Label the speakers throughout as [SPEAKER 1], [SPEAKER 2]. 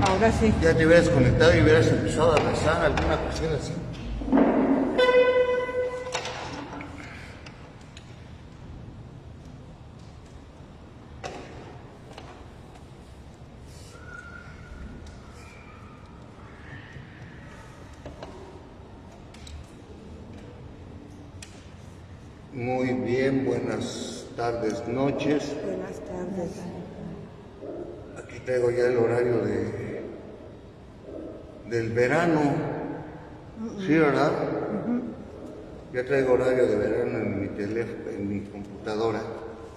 [SPEAKER 1] Ahora sí.
[SPEAKER 2] Ya te hubieras conectado y hubieras empezado a rezar alguna cuestión así. Muy bien, buenas tardes, noches.
[SPEAKER 1] Buenas tardes.
[SPEAKER 2] Aquí traigo ya el horario del verano. Sí, ¿verdad? Ya traigo horario de verano en mi teléfono, en mi computadora.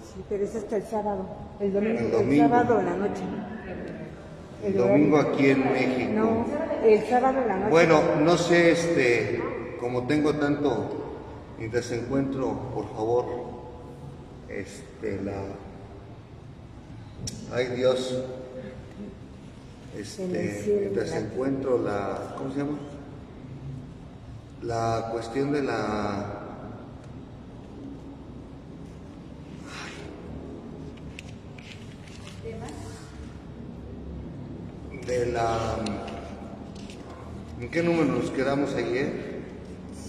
[SPEAKER 1] Sí, pero es hasta el sábado. El domingo.
[SPEAKER 2] El
[SPEAKER 1] El
[SPEAKER 2] domingo.
[SPEAKER 1] sábado en la noche.
[SPEAKER 2] El domingo aquí en México.
[SPEAKER 1] No, el sábado en la noche.
[SPEAKER 2] Bueno, no sé, como tengo tanto y desencuentro, por favor, ay Dios,
[SPEAKER 1] En el cielo,
[SPEAKER 2] desencuentro ¿cómo se llama? La cuestión de ¿en qué número nos quedamos ayer?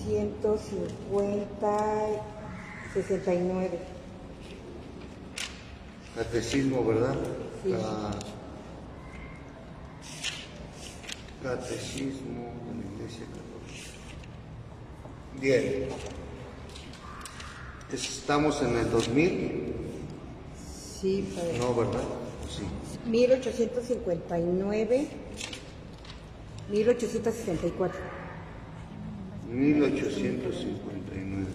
[SPEAKER 1] 169.
[SPEAKER 2] Catecismo, ¿verdad?
[SPEAKER 1] Sí.
[SPEAKER 2] Catecismo de la Iglesia Católica. Bien. ¿Estamos en el 2000?
[SPEAKER 1] Sí, padre.
[SPEAKER 2] No, ¿verdad? Sí.
[SPEAKER 1] 1859. 1864.
[SPEAKER 2] 1859.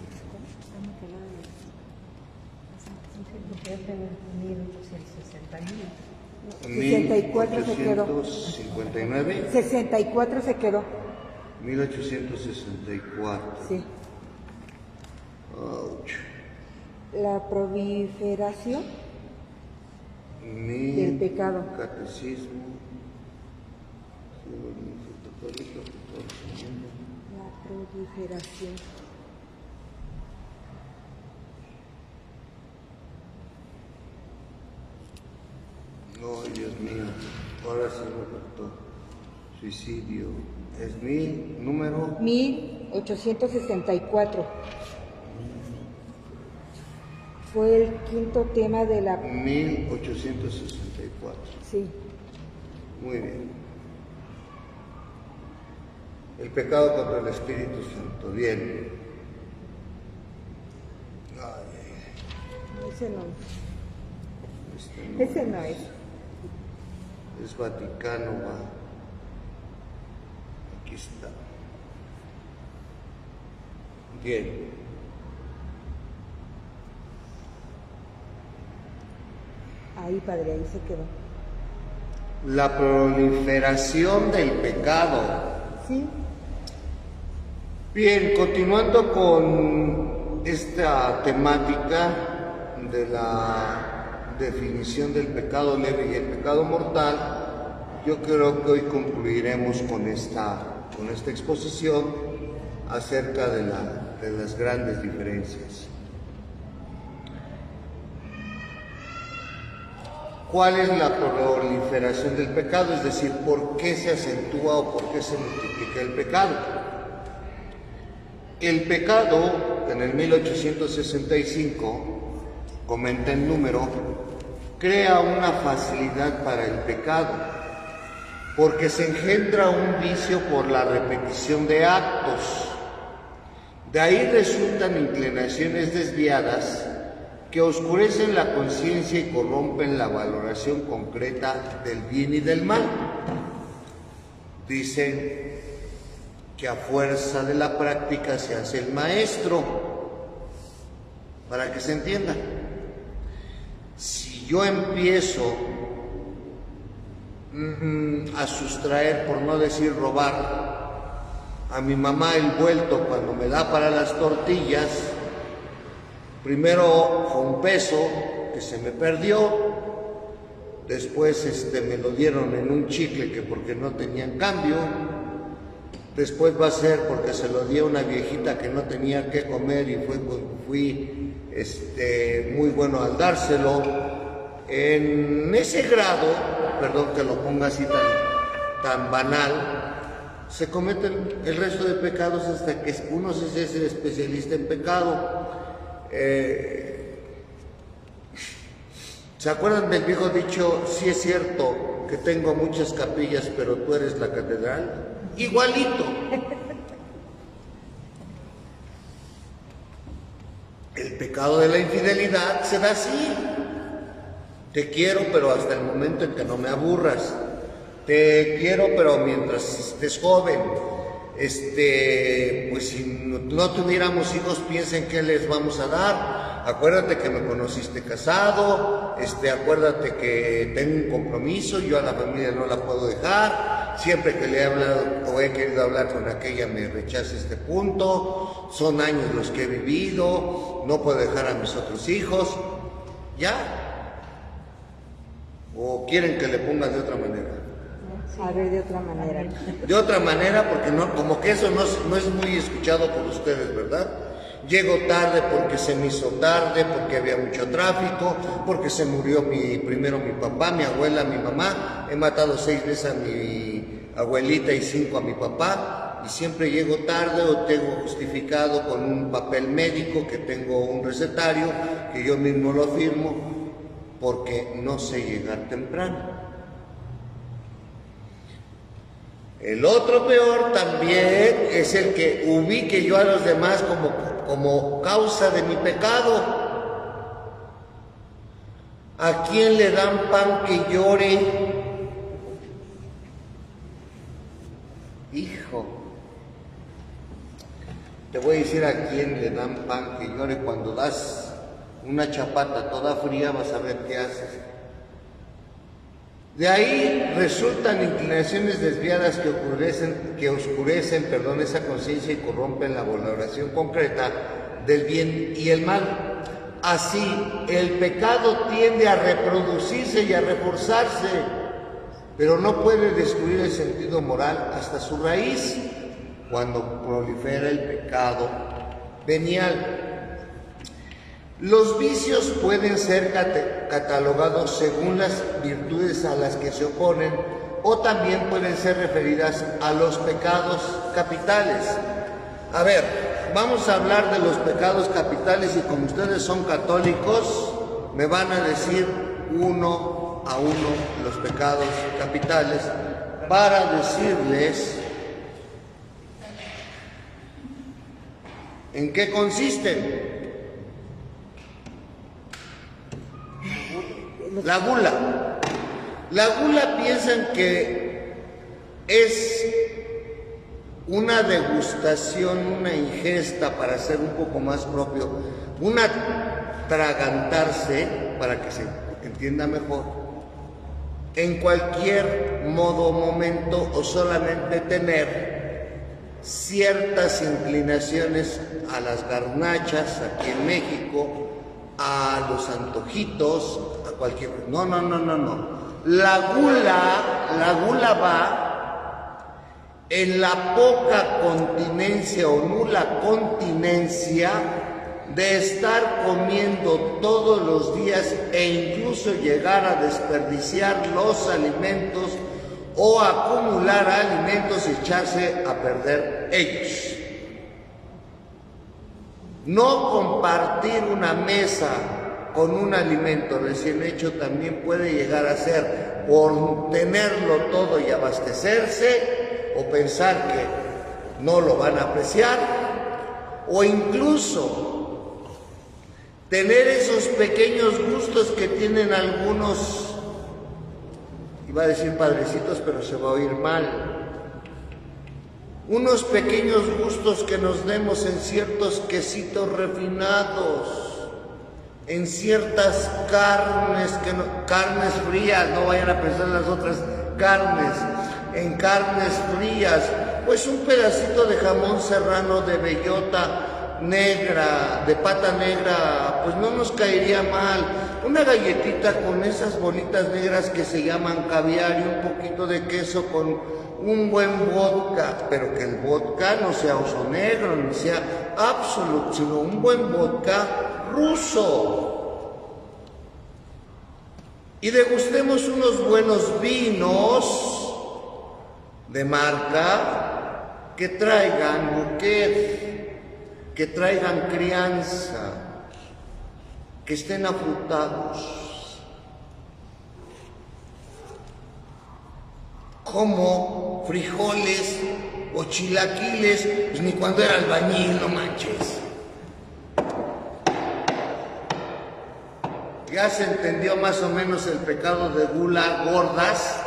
[SPEAKER 1] 64 se quedó.
[SPEAKER 2] 1859.
[SPEAKER 1] 64 se quedó.
[SPEAKER 2] 1864.
[SPEAKER 1] Sí.
[SPEAKER 2] Ouch.
[SPEAKER 1] La proliferación del pecado.
[SPEAKER 2] Catecismo.
[SPEAKER 1] La proliferación.
[SPEAKER 2] No, Dios mío, ahora sí me faltó. Suicidio. Es mi número
[SPEAKER 1] 1864. Fue el quinto tema de la...
[SPEAKER 2] 1864.
[SPEAKER 1] Sí.
[SPEAKER 2] Muy bien. El pecado contra el Espíritu Santo. Bien.
[SPEAKER 1] Ese no.
[SPEAKER 2] Este
[SPEAKER 1] Ese no es.
[SPEAKER 2] Es Vaticano, va. Aquí está. Bien.
[SPEAKER 1] Ahí, padre, ahí se quedó.
[SPEAKER 2] La proliferación del pecado.
[SPEAKER 1] Sí.
[SPEAKER 2] Bien, continuando con esta temática de la definición del pecado leve y el pecado mortal, yo creo que hoy concluiremos con esta exposición acerca de las grandes diferencias. ¿Cuál es la proliferación del pecado? Es decir, ¿por qué se acentúa o por qué se multiplica el pecado? El pecado, en el 1865, comenta el número, crea una facilidad para el pecado, porque se engendra un vicio por la repetición de actos. De ahí resultan inclinaciones desviadas que oscurecen la conciencia y corrompen la valoración concreta del bien y del mal. Dicen que a fuerza de la práctica se hace el maestro, para que se entienda. Si yo empiezo a sustraer, por no decir robar, a mi mamá el vuelto cuando me da para las tortillas, primero fue un peso que se me perdió, después me lo dieron en un chicle que porque no tenían cambio, después va a ser porque se lo di a una viejita que no tenía que comer y fui muy bueno al dárselo. En ese grado, perdón que lo ponga así tan banal, se cometen el resto de pecados hasta que uno se hace especialista en pecado. ¿Se acuerdan del viejo dicho, sí es cierto que tengo muchas capillas, pero tú eres la catedral? Igualito. El pecado de la infidelidad se da así. Te quiero, pero hasta el momento en que no me aburras. Te quiero, pero mientras estés joven. Pues si no tuviéramos hijos, piensen qué les vamos a dar. Acuérdate que me conociste casado, acuérdate que tengo un compromiso, yo a la familia no la puedo dejar, siempre que le he hablado o he querido hablar con aquella me rechaza este punto, son años los que he vivido, no puedo dejar a mis otros hijos, ¿ya? ¿O quieren que le ponga de otra manera?
[SPEAKER 1] A ver, de otra manera.
[SPEAKER 2] De otra manera, porque no, como que eso no es muy escuchado por ustedes, ¿verdad? Llego tarde porque se me hizo tarde, porque había mucho tráfico, porque se murió primero mi papá, mi abuela, mi mamá. He matado 6 veces a mi abuelita y 5 a mi papá. Y siempre llego tarde o tengo justificado con un papel médico que tengo un recetario, que yo mismo lo firmo, porque no sé llegar temprano. El otro peor también es el que ubique yo a los demás como causa de mi pecado. ¿A quién le dan pan que llore? Hijo, te voy a decir a quién le dan pan que llore. Cuando das una chapata toda fría, vas a ver qué haces. De ahí resultan inclinaciones desviadas que oscurecen esa conciencia y corrompen la valoración concreta del bien y el mal. Así, el pecado tiende a reproducirse y a reforzarse, pero no puede destruir el sentido moral hasta su raíz, cuando prolifera el pecado venial. Los vicios pueden ser catalogados según las virtudes a las que se oponen, o también pueden ser referidas a los pecados capitales. A ver, vamos a hablar de los pecados capitales y como ustedes son católicos, me van a decir uno a uno los pecados capitales para decirles en qué consisten. La gula. La gula piensan que es una degustación, una ingesta para ser un poco más propio, un atragantarse, para que se entienda mejor, en cualquier modo, momento o solamente tener ciertas inclinaciones a las garnachas aquí en México, a los antojitos, a cualquier... No. La gula va en la poca continencia o nula continencia de estar comiendo todos los días e incluso llegar a desperdiciar los alimentos o acumular alimentos y echarse a perder ellos. No compartir una mesa con un alimento recién hecho también puede llegar a ser por tenerlo todo y abastecerse, o pensar que no lo van a apreciar, o incluso tener esos pequeños gustos que tienen algunos, iba a decir padrecitos, pero se va a oír mal, unos pequeños gustos que nos demos en ciertos quesitos refinados, en ciertas carnes, carnes frías, no vayan a pensar en las otras carnes, en carnes frías, pues un pedacito de jamón serrano de bellota negra, de pata negra, pues no nos caería mal. Una galletita con esas bolitas negras que se llaman caviar y un poquito de queso con un buen vodka, pero que el vodka no sea oso negro, ni sea absoluto, sino un buen vodka ruso. Y degustemos unos buenos vinos de marca, que traigan mujer, que traigan crianza, que estén afrutados. Como frijoles o chilaquiles, pues ni cuando era albañil, no manches. Ya se entendió más o menos el pecado de gula gordas,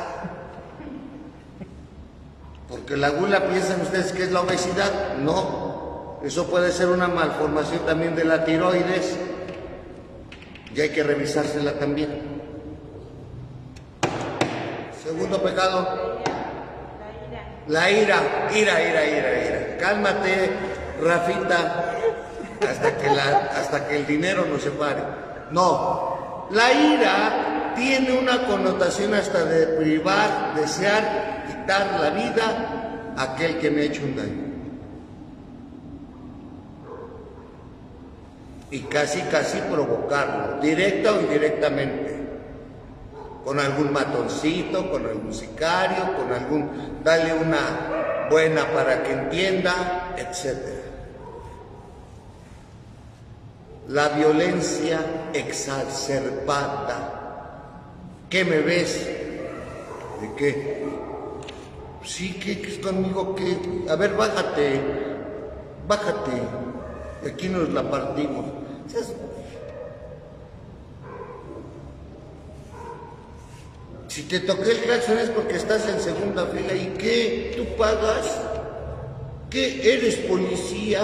[SPEAKER 2] porque la gula, piensan ustedes que es la obesidad. No, eso puede ser una malformación también de la tiroides y hay que revisársela también. Segundo pecado, la ira. Cálmate, Rafita, hasta que el dinero nos separe. No, la ira tiene una connotación hasta de privar, desear, quitar la vida a aquel que me ha hecho un daño. Y casi provocarlo, directa o indirectamente. Con algún matoncito, con algún sicario, con algún, dale una buena para que entienda, etc. La violencia exacerbada. ¿Qué me ves? ¿De qué? Sí, ¿qué es conmigo? ¿Qué? A ver, bájate. Aquí nos la partimos. Si te toqué el claxon es porque estás en segunda fila. ¿Y qué? ¿Tú pagas? ¿Qué? ¿Eres policía?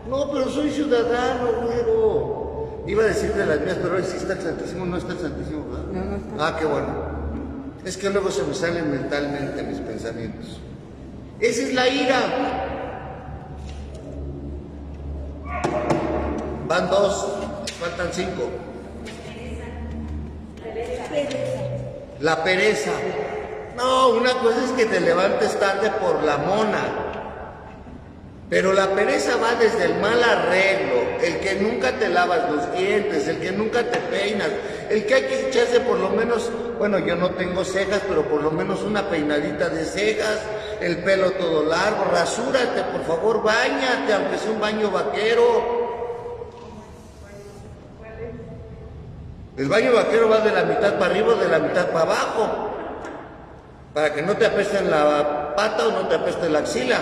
[SPEAKER 2] No, pero soy ciudadano, güero. Iba a decir de las mías, pero si está el Santísimo, no está el Santísimo, ¿verdad?
[SPEAKER 1] No está.
[SPEAKER 2] Ah, qué bueno. Es que luego se me salen mentalmente mis pensamientos. Esa es la ira. Van 2, faltan 5. La pereza. No, una cosa es que te levantes tarde por la mona. Pero la pereza va desde el mal arreglo, el que nunca te lavas los dientes, el que nunca te peinas, el que hay que echarse por lo menos, bueno, yo no tengo cejas, pero por lo menos una peinadita de cejas, el pelo todo largo, rasúrate, por favor, báñate, aunque sea un baño vaquero. El baño vaquero va de la mitad para arriba o de la mitad para abajo, para que no te apeste en la pata o no te apeste la axila.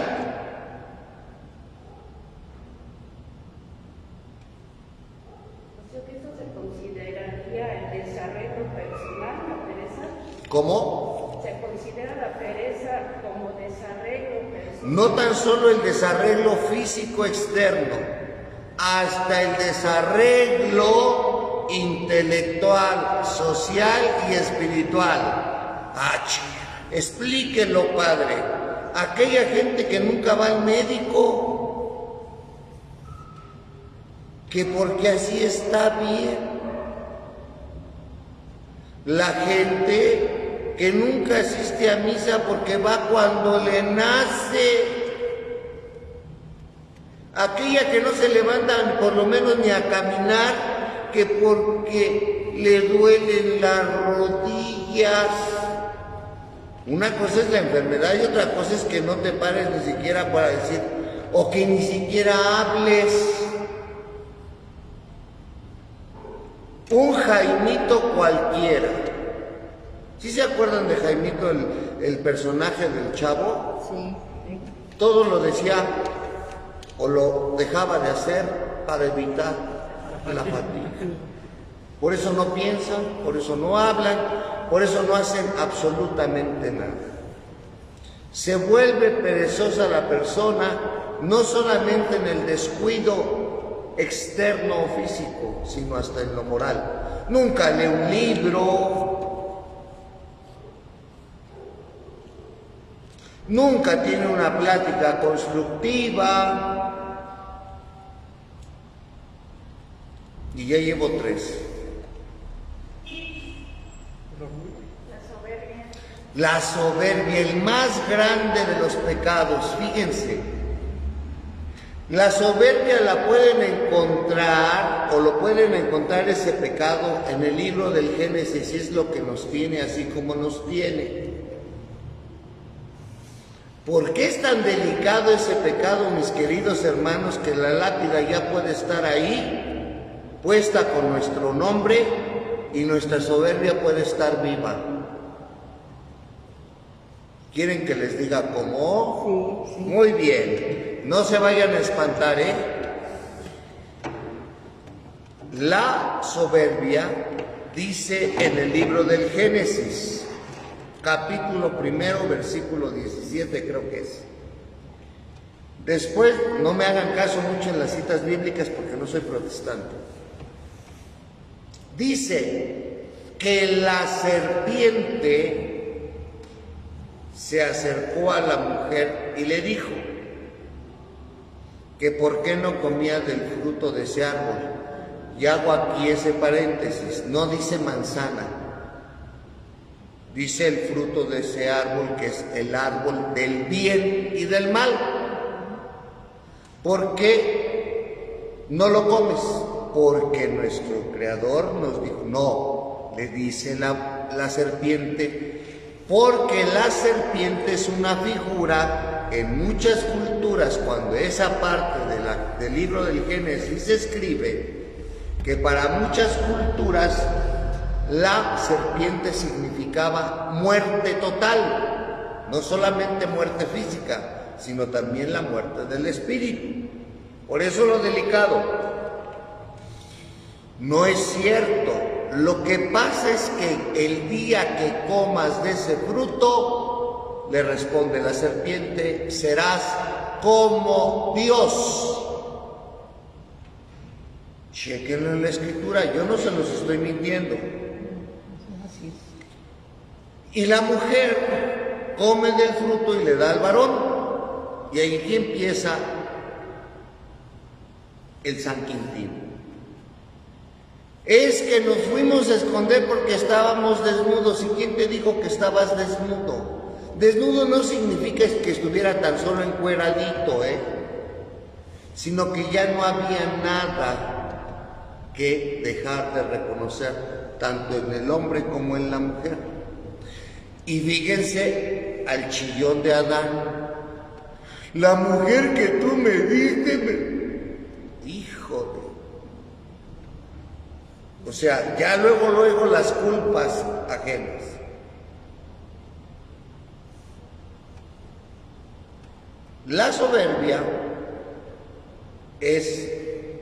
[SPEAKER 2] ¿Cómo?
[SPEAKER 3] ¿Se considera la pereza como desarreglo personal?
[SPEAKER 2] No tan solo el desarreglo físico externo, hasta el desarreglo intelectual, social y espiritual. Explíquenlo, padre. Aquella gente que nunca va al médico, que porque así está bien. La gente que nunca asiste a misa porque va cuando le nace. Aquella que no se levanta por lo menos ni a caminar, que porque le duelen las rodillas. Una cosa es la enfermedad y otra cosa es que no te pares ni siquiera para decir, o que ni siquiera hables. Un Jaimito cualquiera. ¿Sí se acuerdan de Jaimito, el personaje del Chavo?
[SPEAKER 1] Sí.
[SPEAKER 2] Todo lo decía o lo dejaba de hacer para evitar la fatiga. Por eso no piensan, por eso no hablan, por eso no hacen absolutamente nada. Se vuelve perezosa la persona, no solamente en el descuido externo o físico, sino hasta en lo moral. Nunca lee un libro, nunca tiene una plática constructiva. Y ya llevo 3. La soberbia, el más grande de los pecados, fíjense. La soberbia la pueden encontrar, o lo pueden encontrar ese pecado en el libro del Génesis, y es lo que nos tiene así como nos tiene. ¿Por qué es tan delicado ese pecado, mis queridos hermanos, que la lápida ya puede estar ahí, puesta con nuestro nombre, y nuestra soberbia puede estar viva? ¿Quieren que les diga cómo?
[SPEAKER 1] Sí, sí.
[SPEAKER 2] Muy bien, no se vayan a espantar, ¿eh? La soberbia dice en el libro del Génesis, capítulo 1, versículo 17 creo que es. Después, no me hagan caso mucho en las citas bíblicas porque no soy protestante. Dice que la serpiente se acercó a la mujer y le dijo que por qué no comía del fruto de ese árbol. Y hago aquí ese paréntesis, no dice manzana, dice el fruto de ese árbol, que es el árbol del bien y del mal. ¿Por qué no lo comes? Porque nuestro Creador nos dijo, no, le dice la serpiente, porque la serpiente es una figura en muchas culturas. Cuando esa parte del libro del Génesis se escribe, que para muchas culturas la serpiente significaba muerte total, no solamente muerte física, sino también la muerte del espíritu. Por eso lo delicado. No es cierto. Lo que pasa es que el día que comas de ese fruto, le responde la serpiente, serás como Dios. Chequenlo en la escritura, yo no se los estoy mintiendo. Y la mujer come del fruto y le da al varón. Y ahí empieza el San Quintín. Es que nos fuimos a esconder porque estábamos desnudos. ¿Y quién te dijo que estabas desnudo? Desnudo no significa que estuviera tan solo encueradito, sino que ya no había nada que dejar de reconocer, tanto en el hombre como en la mujer. Y fíjense al chillón de Adán. La mujer que tú me diste, hijo de... O sea, ya luego las culpas ajenas. La soberbia es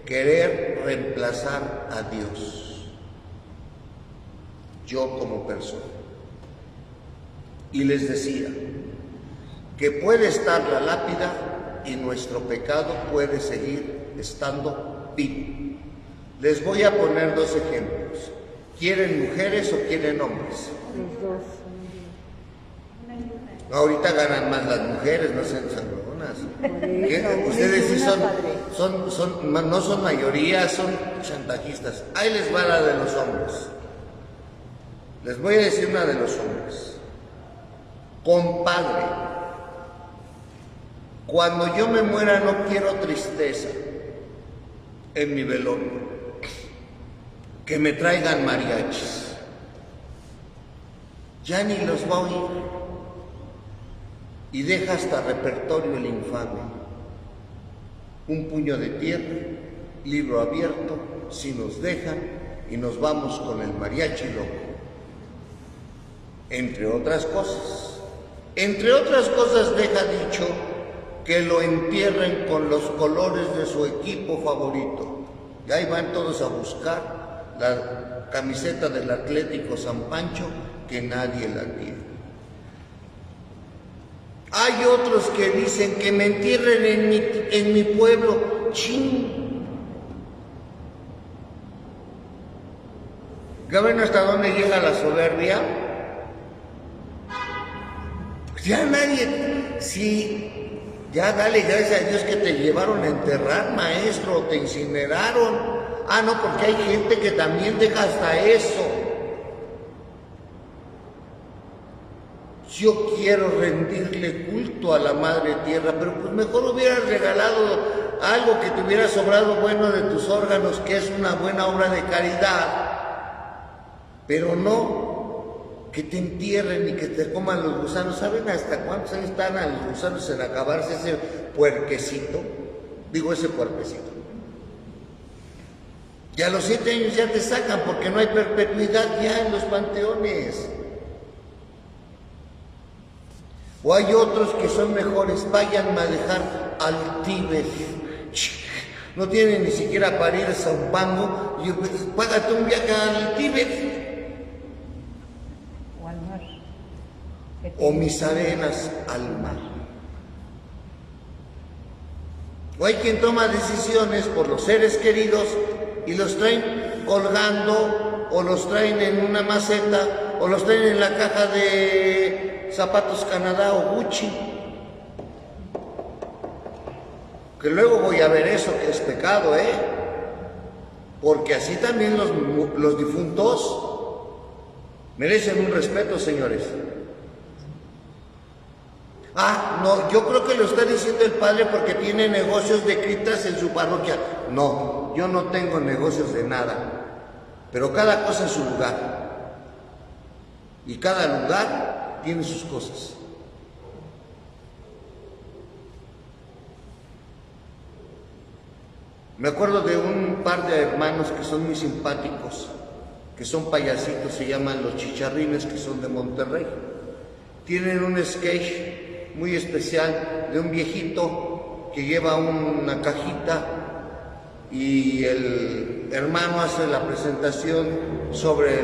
[SPEAKER 2] querer reemplazar a Dios, yo como persona. Y les decía que puede estar la lápida y nuestro pecado puede seguir estando vivo. Les voy a poner dos ejemplos. ¿Quieren mujeres o quieren hombres?
[SPEAKER 1] Los dos.
[SPEAKER 2] Ahorita ganan más las mujeres, no sean sangronas.
[SPEAKER 1] Eso,
[SPEAKER 2] Ustedes sí
[SPEAKER 1] una padre.
[SPEAKER 2] no son mayoría, son chantajistas. Ahí les va la de los hombres. Les voy a decir una de los hombres. Compadre, cuando yo me muera no quiero tristeza en mi velorio. Que me traigan mariachis. Ya ni los va a oír. Y deja hasta repertorio el infame. Un puño de tierra, libro abierto, si nos dejan, y nos vamos con el mariachi loco. Entre otras cosas. Entre otras cosas deja dicho que lo entierren con los colores de su equipo favorito. Y ahí van todos a buscar la camiseta del Atlético San Pancho, que nadie la tiene. Hay otros que dicen que me entierren en mi pueblo. ¡Chin! ¿Ya ven hasta dónde llega la soberbia? Ya nadie, sí, ya dale gracias a Dios que te llevaron a enterrar, maestro, o te incineraron. Ah, no, porque hay gente que también deja hasta eso. Yo quiero rendirle culto a la Madre Tierra, pero pues mejor hubieras regalado algo que te hubiera sobrado bueno de tus órganos, que es una buena obra de caridad. Pero no, que te entierren y que te coman los gusanos. ¿Saben hasta cuántos años están a los gusanos en acabarse ese puerquecito? Digo, ese puerquecito. Y a los 7 años ya te sacan porque no hay perpetuidad ya en los panteones. O hay otros que son mejores, vayan a dejar al Tíbet. No tienen ni siquiera para ir a Zumpango y págate un viaje al Tíbet.
[SPEAKER 3] O al mar.
[SPEAKER 2] O mis arenas al mar. O hay quien toma decisiones por los seres queridos y los traen colgando, o los traen en una maceta, o los traen en la caja de zapatos Canadá o Gucci. Que luego voy a ver eso, que es pecado, porque así también los difuntos merecen un respeto, señores. No, yo creo que lo está diciendo el padre porque tiene negocios de criptas en su parroquia. No, yo no tengo negocios de nada, pero cada cosa en su lugar. Y cada lugar tiene sus cosas. Me acuerdo de un par de hermanos que son muy simpáticos, que son payasitos, se llaman los Chicharrines, que son de Monterrey. Tienen un sketch muy especial de un viejito que lleva una cajita y el hermano hace la presentación sobre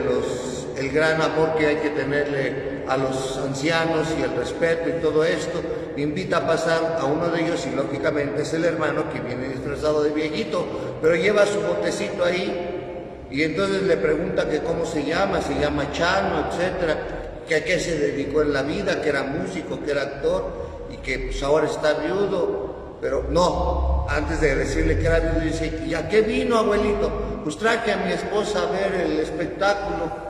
[SPEAKER 2] el gran amor que hay que tenerle a los ancianos y el respeto y todo esto. Le invita a pasar a uno de ellos y lógicamente es el hermano que viene disfrazado de viejito, pero lleva su botecito ahí y entonces le pregunta que cómo se llama Chano, etcétera, que a qué se dedicó en la vida, que era músico, que era actor y que pues ahora está viudo. Pero no, antes de decirle que era viudo dice, ¿y a qué vino, abuelito? Pues traje a mi esposa a ver el espectáculo.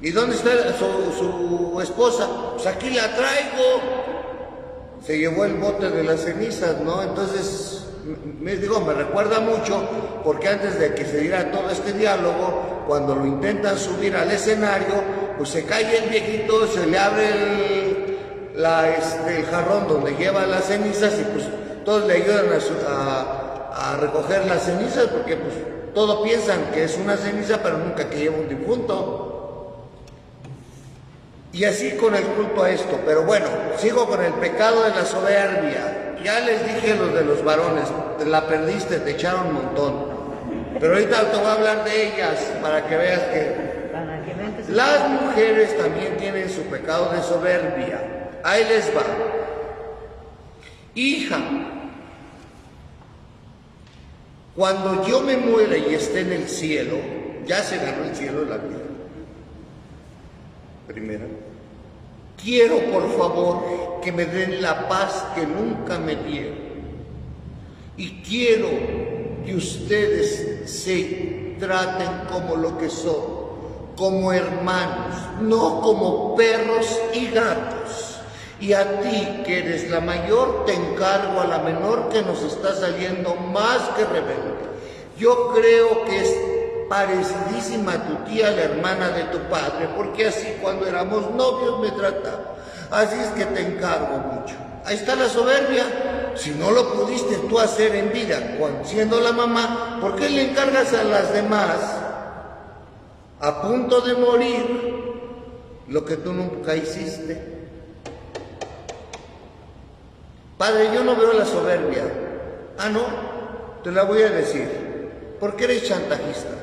[SPEAKER 2] ¿Y dónde está su esposa? Pues aquí la traigo. Se llevó el bote de las cenizas, ¿no? Entonces, me recuerda mucho, porque antes de que se diera todo este diálogo, cuando lo intentan subir al escenario, pues se cae el viejito, se le abre el jarrón donde lleva las cenizas y pues todos le ayudan a recoger las cenizas, porque pues todos piensan que es una ceniza, pero nunca que lleva un difunto. Y así con el culto a esto. Pero bueno, sigo con el pecado de la soberbia. Ya les dije los de los varones, te la perdiste, te echaron un montón. Pero ahorita te voy a hablar de ellas para que veas que las mujeres también tienen su pecado de soberbia. Ahí les va. Hija, cuando yo me muera y esté en el cielo, ya se ganó el cielo la vida. Primera, quiero por favor que me den la paz que nunca me dieron. Y quiero que ustedes se traten como lo que son, como hermanos, no como perros y gatos. Y a ti, que eres la mayor, te encargo a la menor que nos está saliendo más que rebelde. Yo creo que es parecidísima a tu tía, la hermana de tu padre, porque así cuando éramos novios me trataba. Así es que te encargo mucho. Ahí está la soberbia. Si no lo pudiste tú hacer en vida, siendo la mamá, ¿por qué le encargas a las demás, a punto de morir, lo que tú nunca hiciste? Padre, yo no veo la soberbia. No, te la voy a decir. ¿Por qué eres chantajista?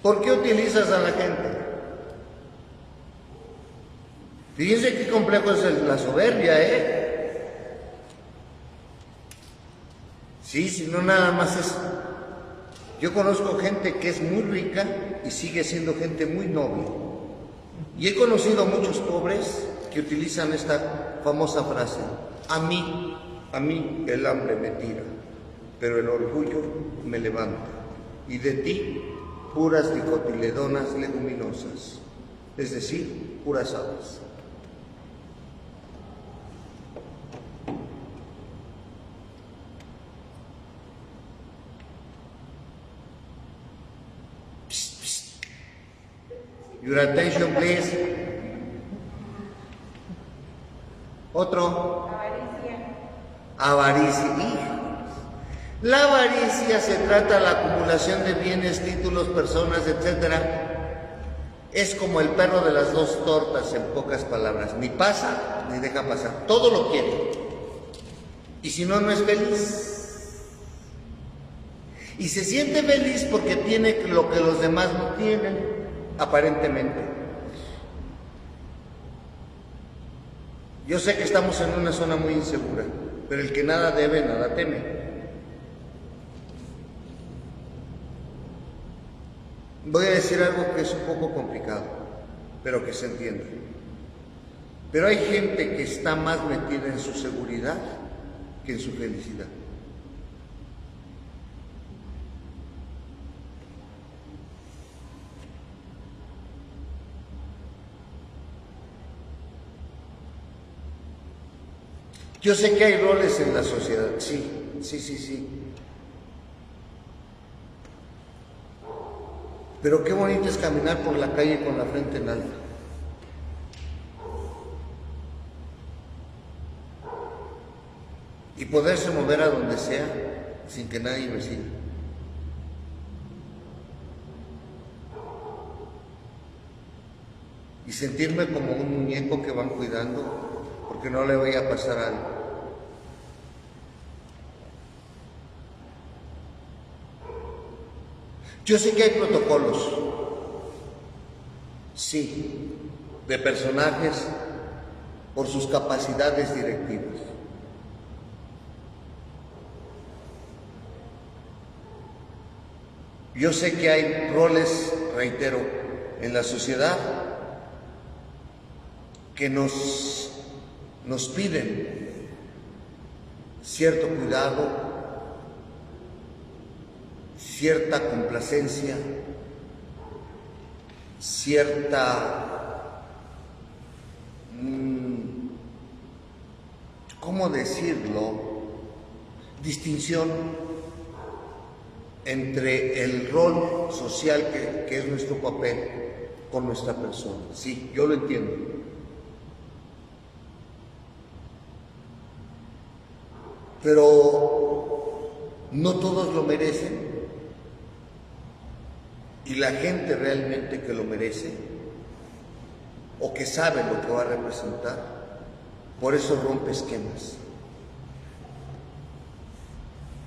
[SPEAKER 2] ¿Por qué utilizas a la gente? Fíjense qué complejo es la soberbia, Sí, si no nada más es... Yo conozco gente que es muy rica y sigue siendo gente muy noble. Y he conocido muchos pobres que utilizan esta famosa frase: a mí el hambre me tira, pero el orgullo me levanta. Y de ti, puras dicotiledonas leguminosas, es decir, puras habas. Your attention, please. Otro. Avaricia. Hijos. La avaricia se trata de la acumulación de bienes, títulos, personas, etcétera. Es como el perro de las dos tortas, en pocas palabras. Ni pasa, ni deja pasar. Todo lo quiere. Y si no, no es feliz. Y se siente feliz porque tiene lo que los demás no tienen, aparentemente. Yo sé que estamos en una zona muy insegura, pero el que nada debe, nada teme. Voy a decir algo que es un poco complicado, pero que se entiende. Pero hay gente que está más metida en su seguridad que en su felicidad. Yo sé que hay roles en la sociedad, sí. Pero qué bonito es caminar por la calle con la frente en alto. Y poderse mover a donde sea sin que nadie me siga. Y sentirme como un muñeco que van cuidando porque no le vaya a pasar algo. Yo sé que hay protocolos, sí, de personajes por sus capacidades directivas. Yo sé que hay roles, reitero, en la sociedad que nos piden cierto cuidado, cierta complacencia, cierta, ¿cómo decirlo?, distinción entre el rol social que es nuestro papel con nuestra persona. Sí, yo lo entiendo. Pero no todos lo merecen. Y la gente realmente que lo merece o que sabe lo que va a representar, por eso rompe esquemas.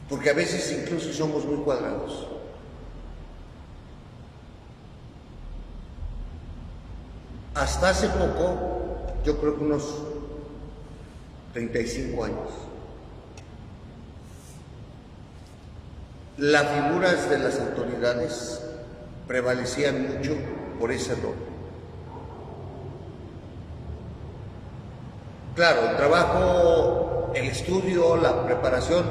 [SPEAKER 2] Porque a veces incluso somos muy cuadrados. Hasta hace poco, yo creo que unos 35 años, las figuras de las autoridades prevalecían mucho por ese rol. Claro, el trabajo, el estudio, la preparación,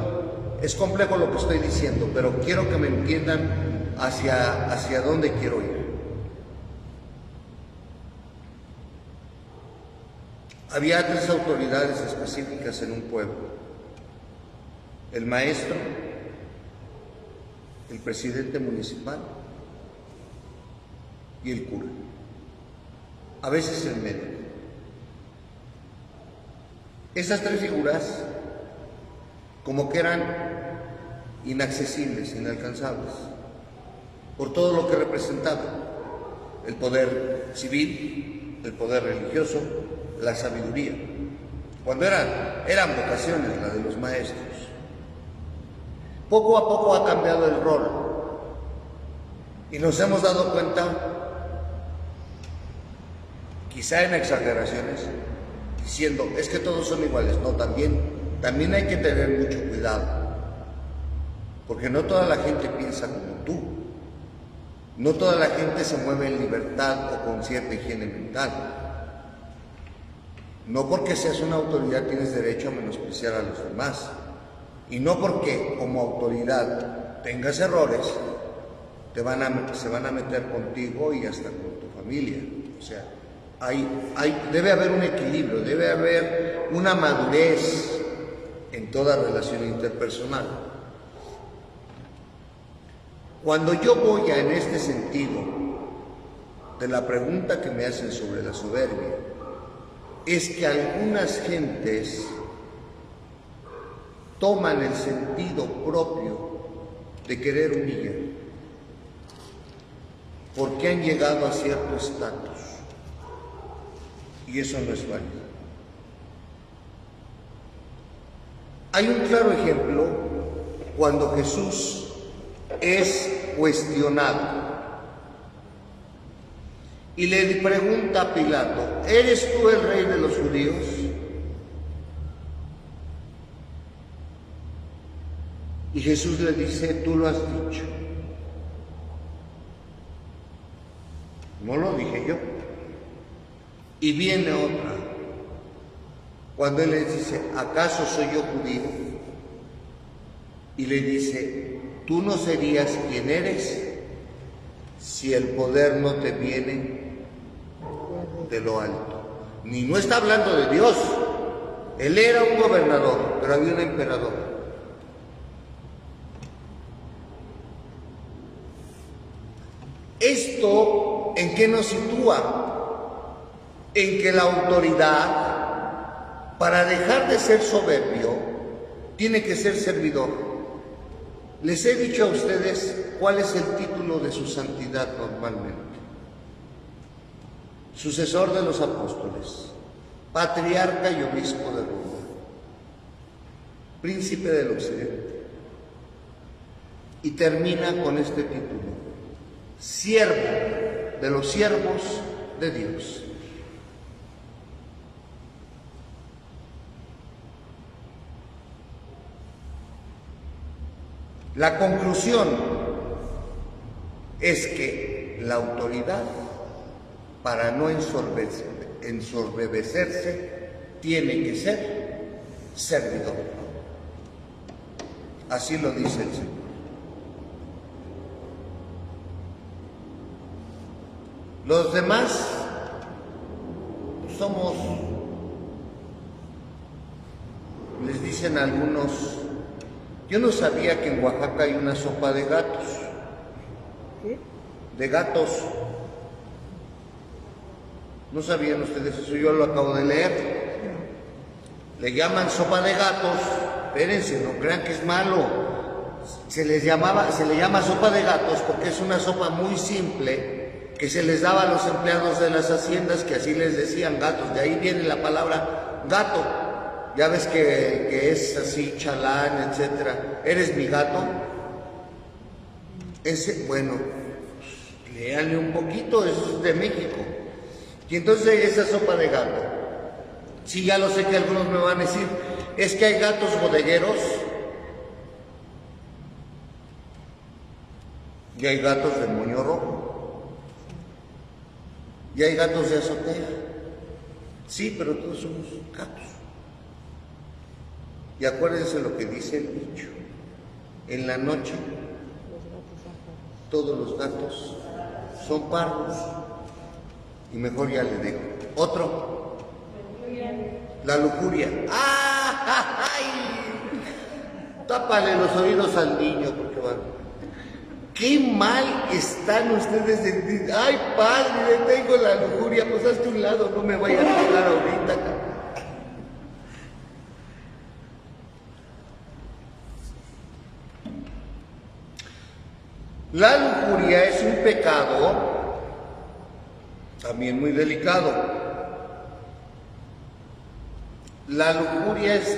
[SPEAKER 2] es complejo lo que estoy diciendo, pero quiero que me entiendan hacia dónde quiero ir. Había 3 autoridades específicas en un pueblo: el maestro, el presidente municipal y el cura, a veces el médico. Esas 3 figuras como que eran inaccesibles, inalcanzables, por todo lo que representaban: el poder civil, el poder religioso, la sabiduría. Cuando eran vocaciones las de los maestros. Poco a poco ha cambiado el rol y nos hemos dado cuenta, quizá en exageraciones, diciendo es que todos son iguales. No, también hay que tener mucho cuidado, porque no toda la gente piensa como tú, no toda la gente se mueve en libertad o con cierta higiene mental. No porque seas una autoridad tienes derecho a menospreciar a los demás, y no porque como autoridad tengas errores se van a meter contigo y hasta con tu familia. O sea, debe haber un equilibrio, debe haber una madurez en toda relación interpersonal. Cuando yo voy en este sentido de la pregunta que me hacen sobre la soberbia es que algunas gentes toman el sentido propio de querer humillar porque han llegado a cierto estatus, y eso no es válido. Hay un claro ejemplo cuando Jesús es cuestionado y le pregunta a Pilato: ¿eres tú el rey de los judíos? Y Jesús le dice: tú lo has dicho. No lo dije yo. Y viene otra, cuando él le dice: ¿acaso soy yo judío? Y le dice: tú no serías quien eres si el poder no te viene de lo alto. Ni no está hablando de Dios. Él era un gobernador, pero había un emperador. ¿Esto en qué nos sitúa? En que la autoridad, para dejar de ser soberbio, tiene que ser servidor. Les he dicho a ustedes cuál es el título de su santidad normalmente: sucesor de los apóstoles, patriarca y obispo de Roma, príncipe del occidente. Y termina con este título: siervo de los siervos de Dios. La conclusión es que la autoridad, para no ensorbecerse, tiene que ser servidor. Así lo dice el Señor. Los demás somos, les dicen algunos: yo no sabía que en Oaxaca hay una sopa de gatos.
[SPEAKER 1] ¿Qué?
[SPEAKER 2] De gatos. ¿No sabían ustedes eso? Yo lo acabo de leer. Le llaman sopa de gatos. Espérense, no crean que es malo. Se le llama sopa de gatos porque es una sopa muy simple que se les daba a los empleados de las haciendas, que así les decían gatos. De ahí viene la palabra gato. Ya ves que es así, chalán, etcétera. ¿Eres mi gato? Ese, bueno, léanle un poquito, eso es de México. Y entonces esa sopa de gato, sí, ya lo sé que algunos me van a decir, es que hay gatos bodegueros y hay gatos de moño rojo y hay gatos de azotea. Sí, pero todos somos gatos. Y acuérdense lo que dice el dicho: en la noche todos los gatos son pardos. Y mejor ya le dejo. Otro. La lujuria. ¡Ah! ¡Ay! Tápale los oídos al niño porque van. ¡Qué mal están ustedes! ¡Ay, padre! Tengo la lujuria. Pues hazte un lado, no me vayas a hablar ahorita. La lujuria es un pecado también muy delicado. La lujuria es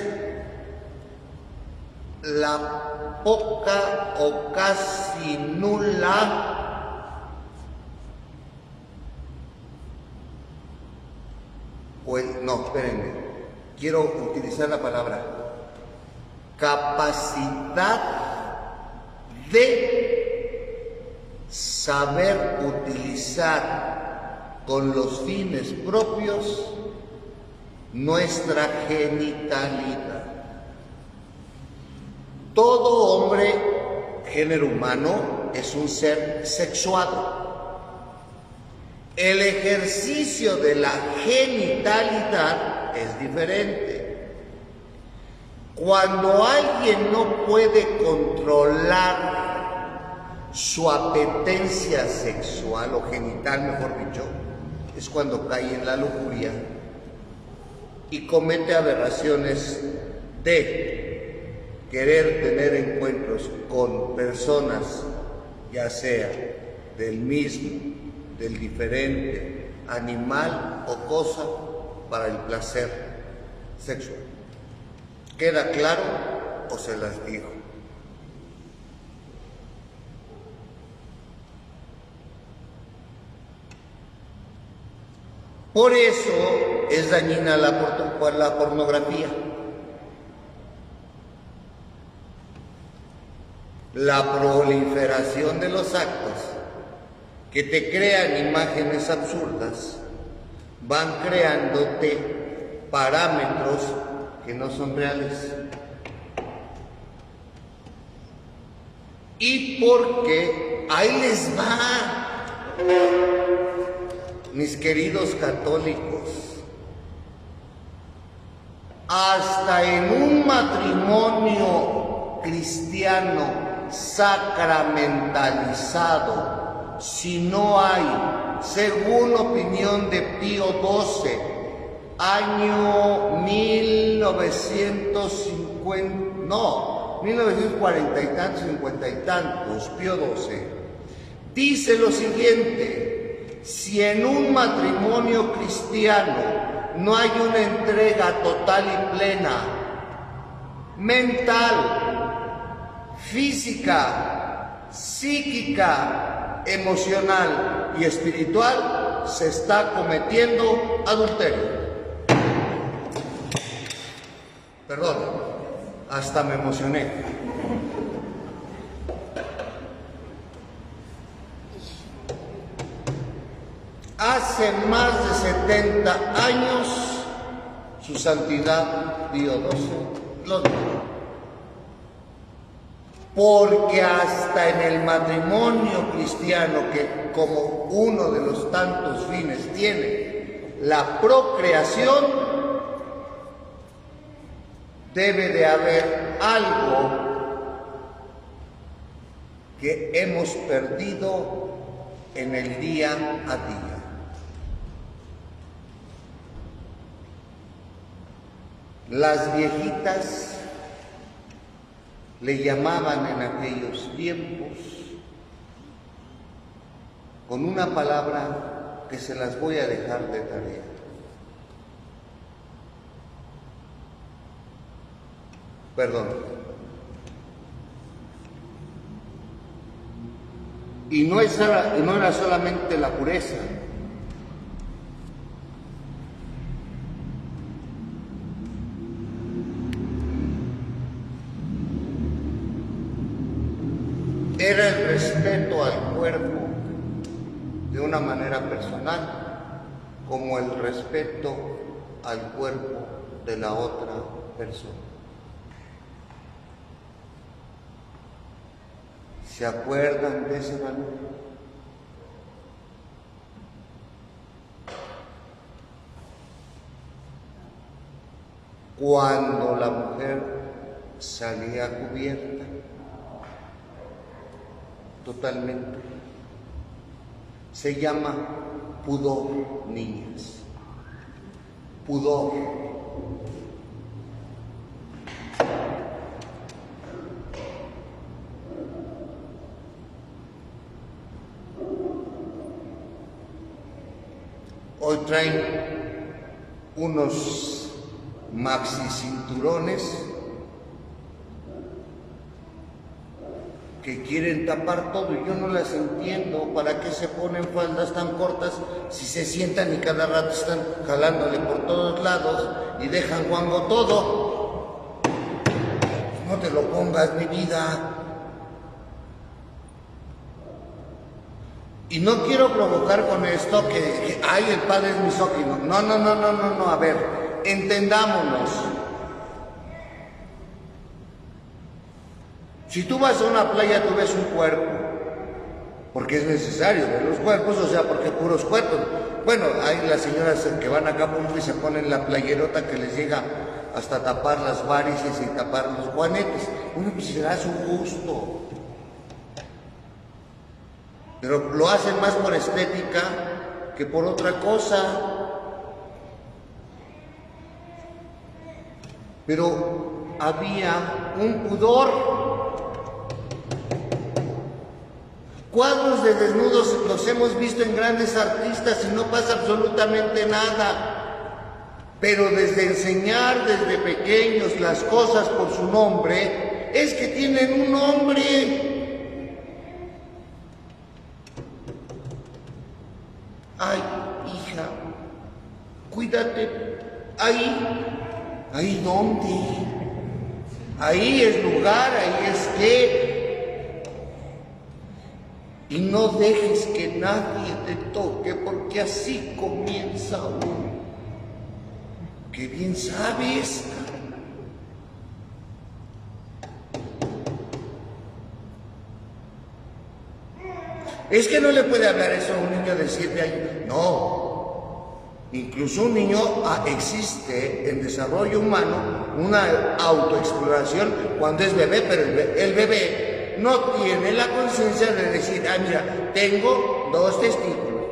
[SPEAKER 2] la poca o casi nula no, espérenme, quiero utilizar la palabra capacidad de saber utilizar con los fines propios nuestra genitalidad. Todo hombre, género humano, es un ser sexuado. El ejercicio de la genitalidad es diferente. Cuando alguien no puede controlar su apetencia sexual o genital, mejor dicho, es cuando cae en la lujuria y comete aberraciones de querer tener encuentros con personas, ya sea del mismo, del diferente, animal o cosa, para el placer sexual. ¿Queda claro o se las digo? Por eso es dañina la pornografía. La proliferación de los actos que te crean imágenes absurdas van creándote parámetros que no son reales. Y porque ahí les va, mis queridos católicos, hasta en un matrimonio cristiano sacramentalizado, si no hay, según opinión de Pío XII, año 1940 y tantos, 50 y tantos, Pío XII, dice lo siguiente: si en un matrimonio cristiano no hay una entrega total y plena, mental, física, psíquica, emocional y espiritual, se está cometiendo adulterio. Perdón, hasta me emocioné. Hace más de 70 años, su santidad Pío XII lo dijo. Porque hasta en el matrimonio cristiano, que como uno de los tantos fines tiene la procreación, debe de haber algo que hemos perdido en el día a día. Las viejitas le llamaban en aquellos tiempos con una palabra que se las voy a dejar de tarea. Perdón. Y no era solamente la pureza. Era el respeto al cuerpo de una manera personal, como el respeto al cuerpo de la otra persona. ¿Se acuerdan de ese valor? Cuando la mujer salía cubierta, totalmente, se llama pudor, niñas. Pudor. Hoy traen unos maxi cinturones que quieren tapar todo, y yo no las entiendo. ¿Para qué se ponen faldas tan cortas si se sientan y cada rato están jalándole por todos lados y dejan guango todo? No te lo pongas, mi vida. Y no quiero provocar con esto que ay, el padre es misógino. No, a ver, entendámonos. Si tú vas a una playa, tú ves un cuerpo, porque es necesario ver los cuerpos, o sea, porque puros cuerpos. Bueno, hay las señoras que van a Acapulco y se ponen la playerota que les llega hasta tapar las varices y tapar los juanetes. Uno pues será su gusto. pero lo hacen más por estética que por otra cosa. Pero había un pudor. Cuadros de desnudos los hemos visto en grandes artistas y no pasa absolutamente nada. Pero desde enseñar desde pequeños las cosas por su nombre, es que tienen un nombre. Ay, hija, cuídate. ¿Ahí dónde? Ahí es lugar, ahí es qué. Y no dejes que nadie te toque, porque así comienza uno. ¡Qué bien sabes! Es que no le puede hablar eso a un niño de 7 años. No. Incluso un niño existe en desarrollo humano una autoexploración cuando es bebé, pero el bebé no tiene la conciencia de decir, ah, mira, tengo 2 testículos,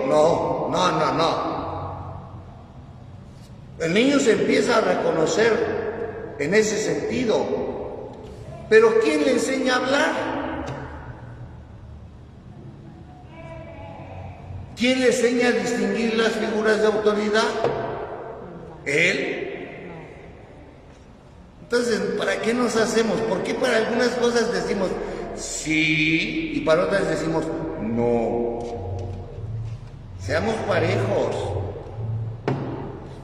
[SPEAKER 2] no. El niño se empieza a reconocer en ese sentido, pero ¿quién le enseña a hablar? ¿Quién le enseña a distinguir las figuras de autoridad? ¿Él? Entonces, ¿para qué nos hacemos? ¿Por qué para algunas cosas decimos sí y para otras decimos no? Seamos parejos.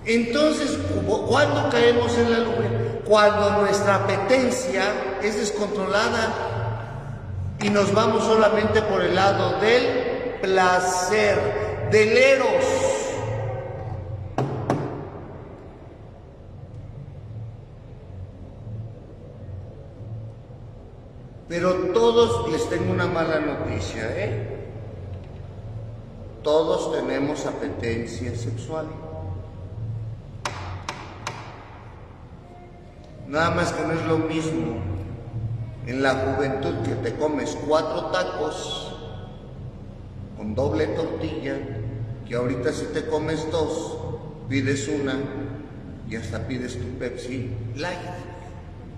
[SPEAKER 2] Entonces, ¿cuándo caemos en la lujuria? Cuando nuestra apetencia es descontrolada y nos vamos solamente por el lado del placer, del eros. Pero todos les tengo una mala noticia, Todos tenemos apetencia sexual. Nada más que no es lo mismo en la juventud que te comes 4 tacos con doble tortilla, que ahorita si te comes 2, pides una y hasta pides tu Pepsi Light,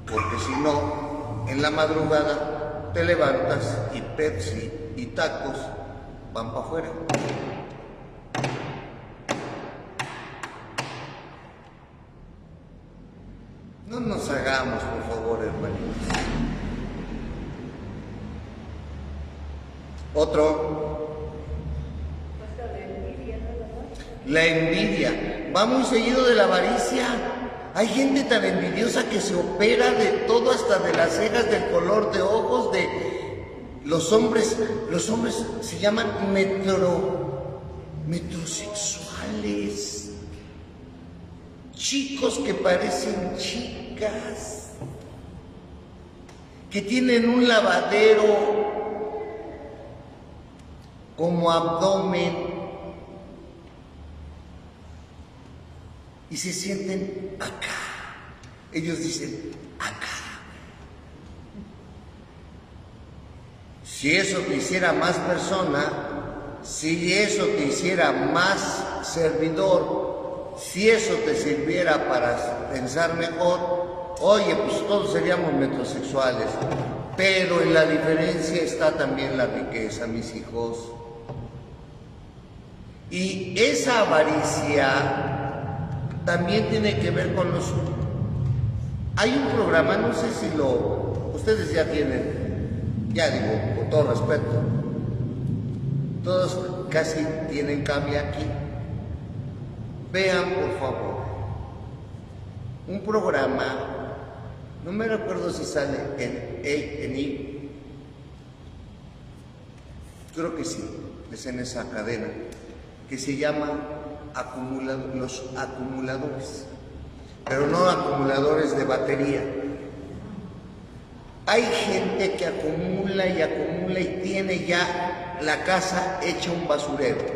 [SPEAKER 2] porque si no, en la madrugada te levantas y Pepsi y tacos van para afuera. No nos hagamos, por favor, hermanitos. Otro. La envidia. Va muy seguido de la avaricia. Hay gente tan envidiosa que se opera de todo, hasta de las cejas, del color de ojos, de los hombres se llaman metrosexuales. Chicos que parecen chicas, que tienen un lavadero como abdomen y se sienten acá. Ellos dicen acá. Si eso te hiciera más persona, si eso te hiciera más servidor, si eso te sirviera para pensar mejor, oye, pues todos seríamos metrosexuales. Pero en la diferencia está también la riqueza, mis hijos. Y esa avaricia también tiene que ver con los... Hay un programa, no sé si ustedes ya tienen, ya digo, con todo respeto, todos casi tienen cable aquí. Vean, por favor, un programa, no me recuerdo si sale en A&E, creo que sí, es en esa cadena, que se llama los acumuladores, pero no acumuladores de batería. Hay gente que acumula y acumula y tiene ya la casa hecha un basurero.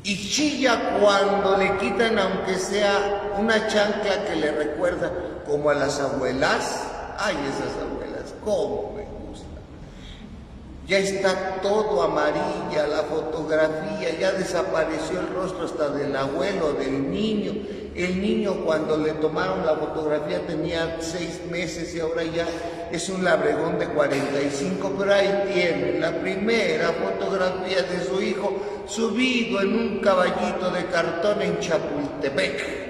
[SPEAKER 2] Y chilla cuando le quitan, aunque sea una chancla que le recuerda, como a las abuelas. Ay, esas abuelas, cómo me gustan. Ya está todo amarilla, la fotografía, ya desapareció el rostro hasta del abuelo, del niño. El niño cuando le tomaron la fotografía tenía 6 meses y ahora ya es un labregón de 45, pero ahí tiene la primera fotografía de su hijo subido en un caballito de cartón en Chapultepec.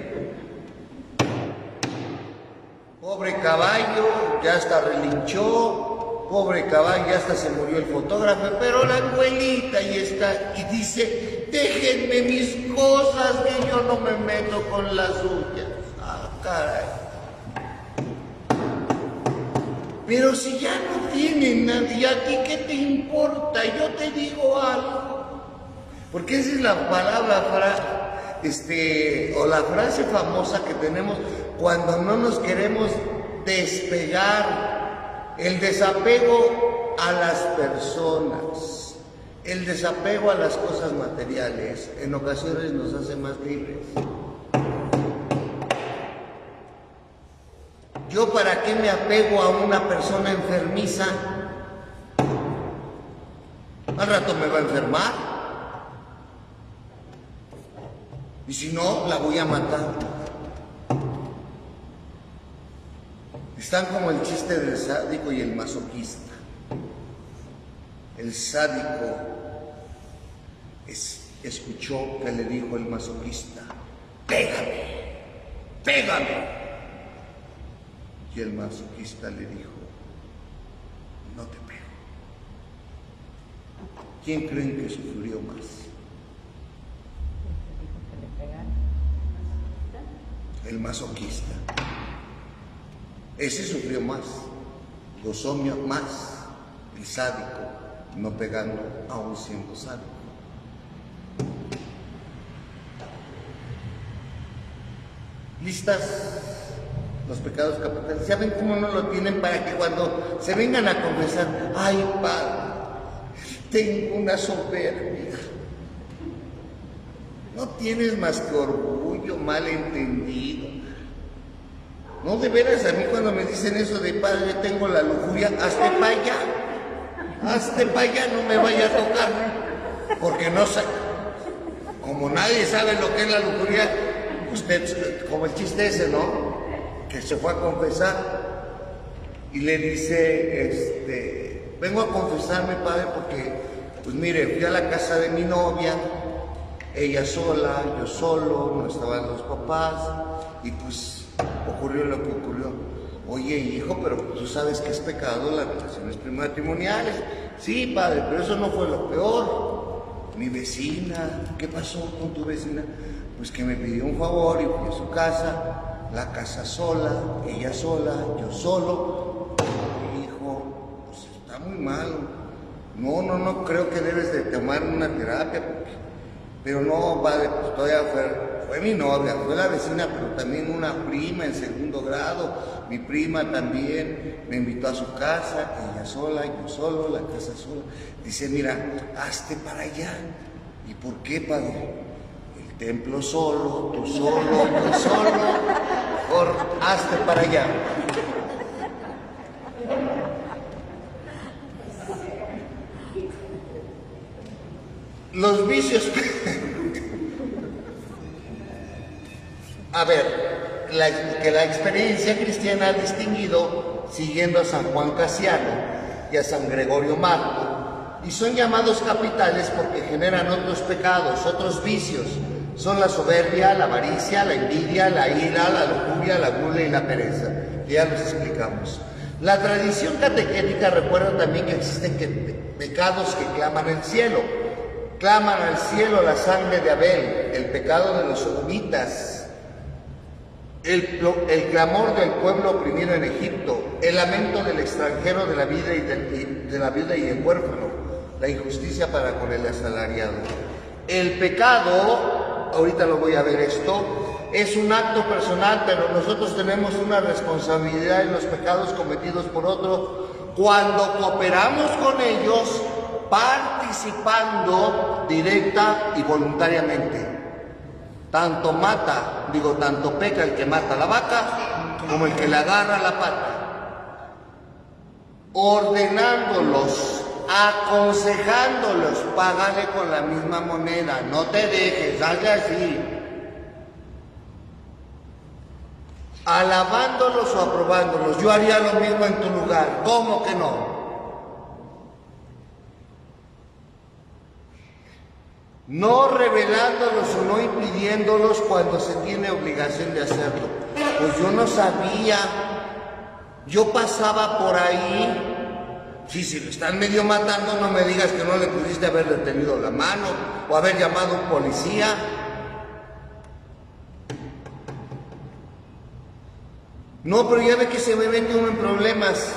[SPEAKER 2] Pobre caballo, ya hasta relinchó, pobre caballo, ya hasta se murió el fotógrafo, pero la abuelita ahí está y dice, déjenme mis cosas, que yo no me meto con las suyas. Ah, caray. Pero si ya no tienen nadie, ¿a ti qué te importa? Yo te digo algo. Porque esa es la palabra, o la frase famosa que tenemos cuando no nos queremos despegar. El desapego a las personas, el desapego a las cosas materiales, en ocasiones nos hace más libres. ¿Yo para qué me apego a una persona enfermiza? Al rato me va a enfermar. Y si no, la voy a matar. Están como el chiste del sádico y el masoquista. El sádico escuchó que le dijo el masoquista, pégame, pégame. Y el masoquista le dijo, no te pego. ¿Quién creen que sufrió más? El masoquista. Ese sufrió más, gozó más, el sádico, no pegando aún siendo sádico. ¿Listas? Los pecados capitales. ¿Saben cómo no lo tienen para que cuando se vengan a confesar, ay padre, tengo una soberbia? No tienes más que orgullo mal entendido. No, de veras, a mí cuando me dicen eso de padre, tengo la lujuria, hazte para allá, no me vaya a tocar, porque no sé, como nadie sabe lo que es la lujuria, usted, como el chiste ese, ¿no? Que se fue a confesar y le dice, vengo a confesarme, padre, porque, pues mire, fui a la casa de mi novia, ella sola, yo solo, no estaban los papás, y pues ocurrió lo que ocurrió. Oye, hijo, pero tú sabes que es pecado las relaciones prematrimoniales. Sí, padre, pero eso no fue lo peor. Mi vecina, ¿qué pasó con tu vecina? Pues que me pidió un favor y fui a su casa, la casa sola, ella sola, yo solo. Hijo, pues está muy mal. No creo que debes de tomar una terapia, pero no, padre, pues todavía fue mi novia, fue la vecina, pero también una prima en 2º grado. Mi prima también me invitó a su casa, ella sola, yo solo, la casa sola. Dice, mira, hazte para allá. ¿Y por qué, padre? El templo solo, tú solo, yo solo, hazte para allá. Los vicios. A ver, que la experiencia cristiana ha distinguido siguiendo a San Juan Casiano y a San Gregorio Magno, y son llamados capitales porque generan otros pecados, otros vicios. Son la soberbia, la avaricia, la envidia, la ira, la lujuria, la gula y la pereza. Ya los explicamos. La tradición catequética recuerda también que existen pecados que claman al cielo. Claman al cielo la sangre de Abel, el pecado de los sodomitas, el clamor del pueblo oprimido en Egipto, el lamento del extranjero, de la viuda y el huérfano, la injusticia para con el asalariado. El pecado, ahorita lo voy a ver esto, es un acto personal, pero nosotros tenemos una responsabilidad en los pecados cometidos por otro cuando cooperamos con ellos, participando directa y voluntariamente. Tanto peca el que mata la vaca como el que le agarra la pata. Ordenándolos aconsejándolos, págale con la misma moneda, no te dejes, hazle así. Alabándolos o aprobándolos, yo haría lo mismo en tu lugar, ¿cómo que no? No revelándolos o no impidiéndolos cuando se tiene obligación de hacerlo. Pues yo no sabía, yo pasaba por ahí. Si lo están medio matando, no me digas que no le pudiste haber detenido la mano o haber llamado a un policía. No, pero ya ve que se me mete uno en problemas.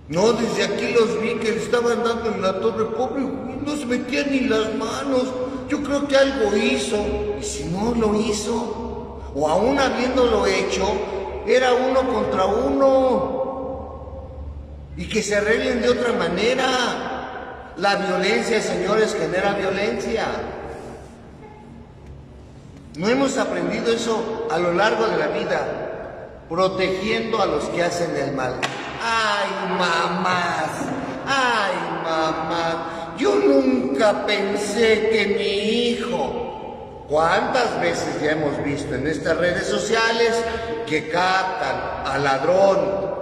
[SPEAKER 2] No, desde aquí los vi que le estaban dando en la torre, pobre, no se metían ni las manos. Yo creo que algo hizo. Y si no lo hizo, o aún habiéndolo hecho, era uno contra uno. Y que se arreglen de otra manera. La violencia, señores, genera violencia. No hemos aprendido eso a lo largo de la vida, protegiendo a los que hacen el mal. ¡Ay, mamás! ¡Ay, mamá! Yo nunca pensé que mi hijo... ¿Cuántas veces ya hemos visto en estas redes sociales que captan al ladrón,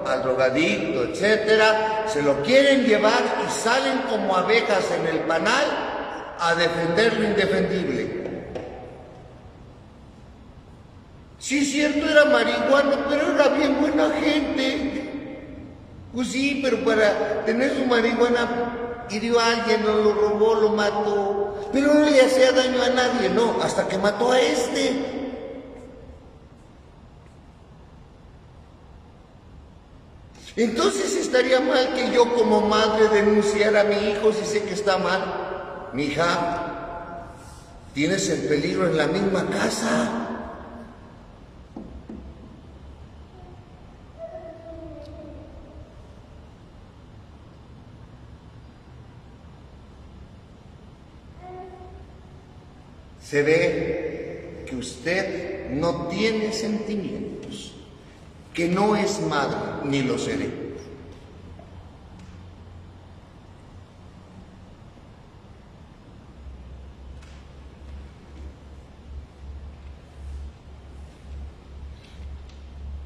[SPEAKER 2] al drogadicto, etcétera, se lo quieren llevar y salen como abejas en el panal a defender lo indefendible? Sí, es cierto, era marihuano, pero era bien buena gente. Pues sí, pero para tener su marihuana hirió a alguien, no lo robó, lo mató. Pero no le hacía daño a nadie, no, hasta que mató a este. Entonces estaría mal que yo como madre denunciara a mi hijo si sé que está mal. Mi hija, tienes el peligro en la misma casa. Se ve que usted no tiene sentimientos, que no es madre, ni lo seré.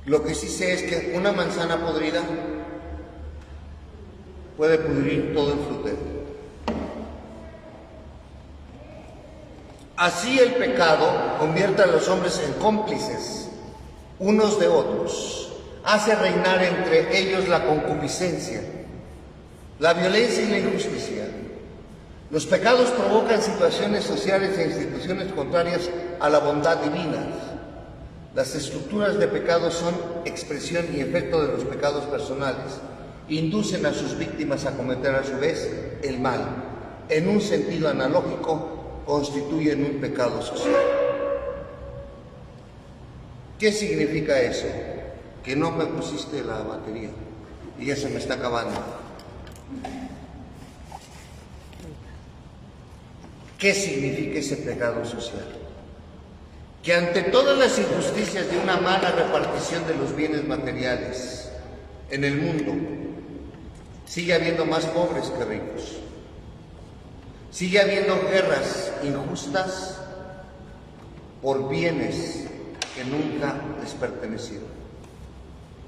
[SPEAKER 2] Lo que sí sé es que una manzana podrida puede pudrir todo el frutero. Así el pecado convierte a los hombres en cómplices unos de otros, hace reinar entre ellos la concupiscencia, la violencia y la injusticia. Los pecados provocan situaciones sociales e instituciones contrarias a la bondad divina. Las estructuras de pecado son expresión y efecto de los pecados personales. Inducen a sus víctimas a cometer a su vez el mal. En un sentido analógico, constituyen un pecado social. ¿Qué significa eso? Que no me pusiste la batería y ya se me está acabando. ¿Qué significa ese pecado social? Que ante todas las injusticias de una mala repartición de los bienes materiales en el mundo, sigue habiendo más pobres que ricos. Sigue habiendo guerras injustas por bienes que nunca les pertenecieron.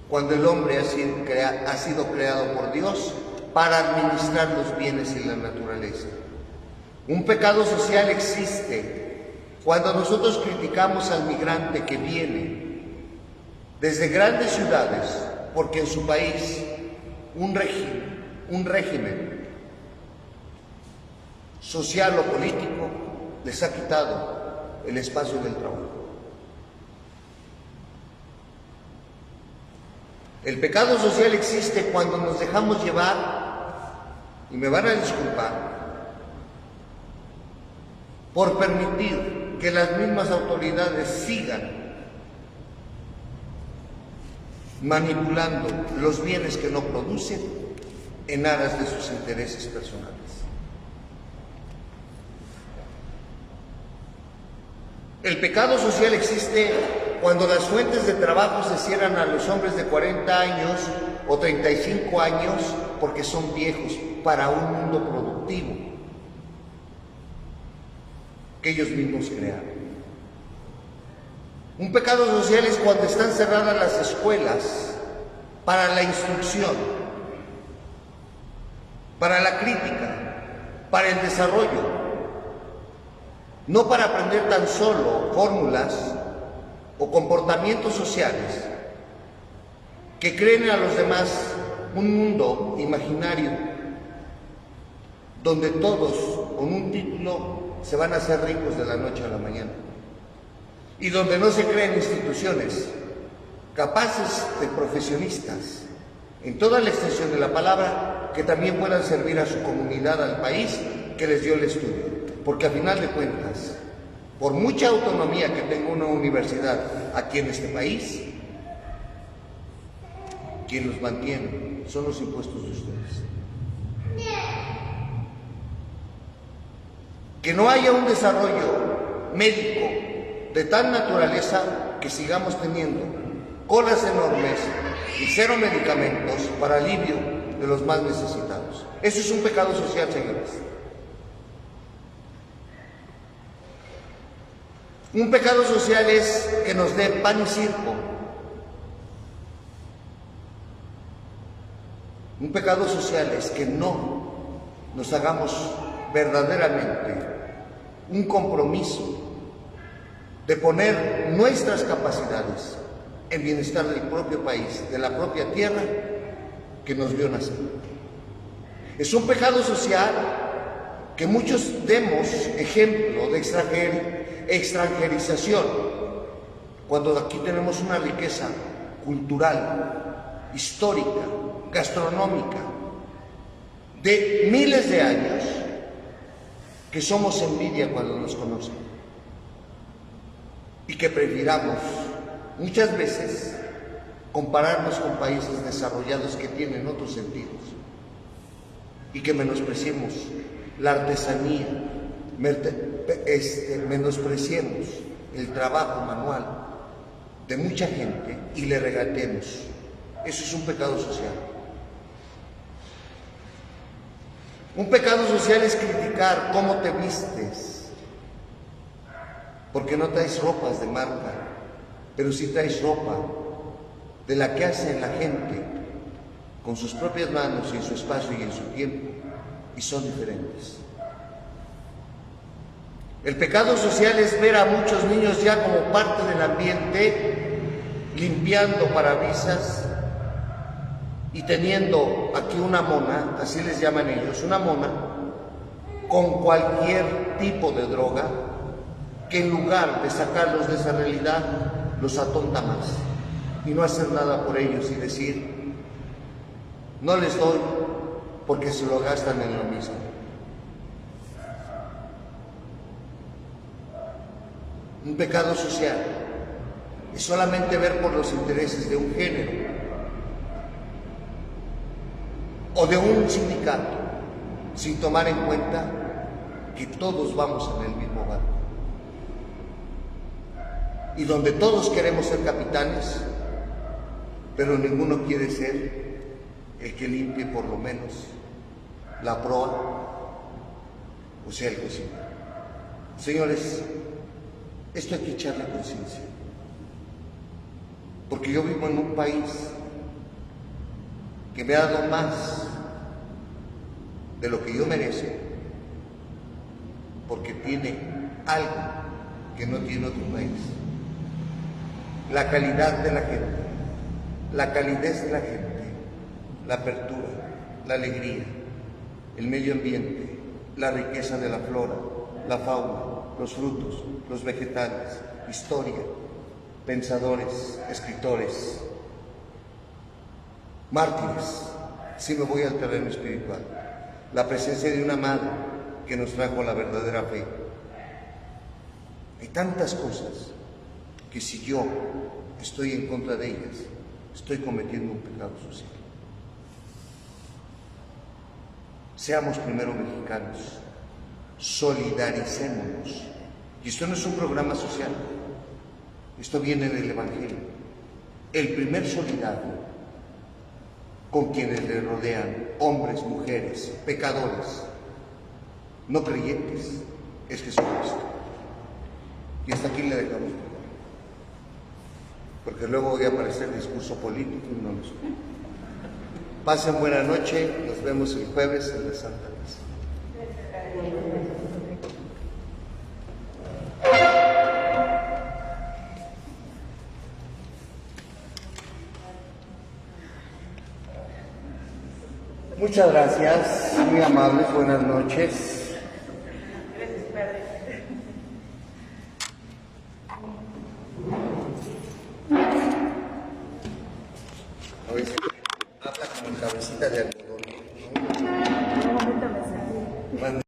[SPEAKER 2] Cuando el hombre ha sido creado por Dios para administrar los bienes y la naturaleza. Un pecado social existe cuando nosotros criticamos al migrante que viene desde grandes ciudades porque en su país un régimen social o político les ha quitado el espacio del trabajo. El pecado social existe cuando nos dejamos llevar, y me van a disculpar, por permitir que las mismas autoridades sigan manipulando los bienes que no producen en aras de sus intereses personales. El pecado social existe cuando las fuentes de trabajo se cierran a los hombres de 40 años o 35 años porque son viejos para un mundo productivo que ellos mismos crearon. Un pecado social es cuando están cerradas las escuelas para la instrucción, para la crítica, para el desarrollo, no para aprender tan solo fórmulas o comportamientos sociales que creen a los demás un mundo imaginario donde todos con un título se van a hacer ricos de la noche a la mañana y donde no se creen instituciones capaces de profesionistas en toda la extensión de la palabra que también puedan servir a su comunidad, al país que les dio el estudio, porque a final de cuentas, por mucha autonomía que tenga una universidad aquí en este país, quien los mantiene son los impuestos de ustedes. Que no haya un desarrollo médico de tal naturaleza que sigamos teniendo colas enormes y cero medicamentos para alivio de los más necesitados. Eso es un pecado social, señores. Un pecado social es que nos dé pan y circo. Un pecado social es que no nos hagamos verdaderamente un compromiso de poner nuestras capacidades en bienestar del propio país, de la propia tierra que nos vio nacer. Es un pecado social que muchos demos ejemplo de extranjerización, cuando aquí tenemos una riqueza cultural, histórica, gastronómica, de miles de años, que somos envidia cuando nos conocen y que prefiramos muchas veces compararnos con países desarrollados que tienen otros sentidos y que menospreciemos la artesanía, menospreciemos el trabajo manual de mucha gente y le regatemos. Eso es un pecado social. Un pecado social es criticar cómo te vistes, porque no traes ropas de marca, pero sí traes ropa de la que hace la gente con sus propias manos y en su espacio y en su tiempo, y son diferentes. El pecado social es ver a muchos niños ya como parte del ambiente, limpiando parabrisas y teniendo aquí una mona, así les llaman ellos, una mona, con cualquier tipo de droga, que en lugar de sacarlos de esa realidad, los atonta más, y no hacer nada por ellos y decir, no les doy porque se lo gastan en lo mismo. Un pecado social es solamente ver por los intereses de un género o de un sindicato, sin tomar en cuenta que todos vamos en el mismo barco y donde todos queremos ser capitanes, pero ninguno quiere ser el que limpie por lo menos la proa, o sea, el cocinero. Señores, esto hay que echarle conciencia, porque yo vivo en un país que me ha dado más de lo que yo merezco, porque tiene algo que no tiene otro país: la calidad de la gente, la calidez de la gente, la apertura, la alegría, el medio ambiente, la riqueza de la flora, la fauna, los frutos, los vegetales, historia, pensadores, escritores, mártires, si me voy al terreno espiritual, la presencia de una madre que nos trajo la verdadera fe. Hay tantas cosas que si yo estoy en contra de ellas, estoy cometiendo un pecado social. Seamos primero mexicanos, solidaricémonos. Y esto no es un programa social, Esto viene del Evangelio. El primer solidario con quienes le rodean, hombres, mujeres, pecadores, no creyentes, es Jesucristo. Y hasta aquí le dejamos, porque luego voy a aparecer discurso político y no lo sé. Pasen buena noche, nos vemos el jueves en la Santa Misa. Muchas gracias, muy amables, buenas noches.
[SPEAKER 3] Gracias, Padre.
[SPEAKER 2] A veces habla como en cabecita de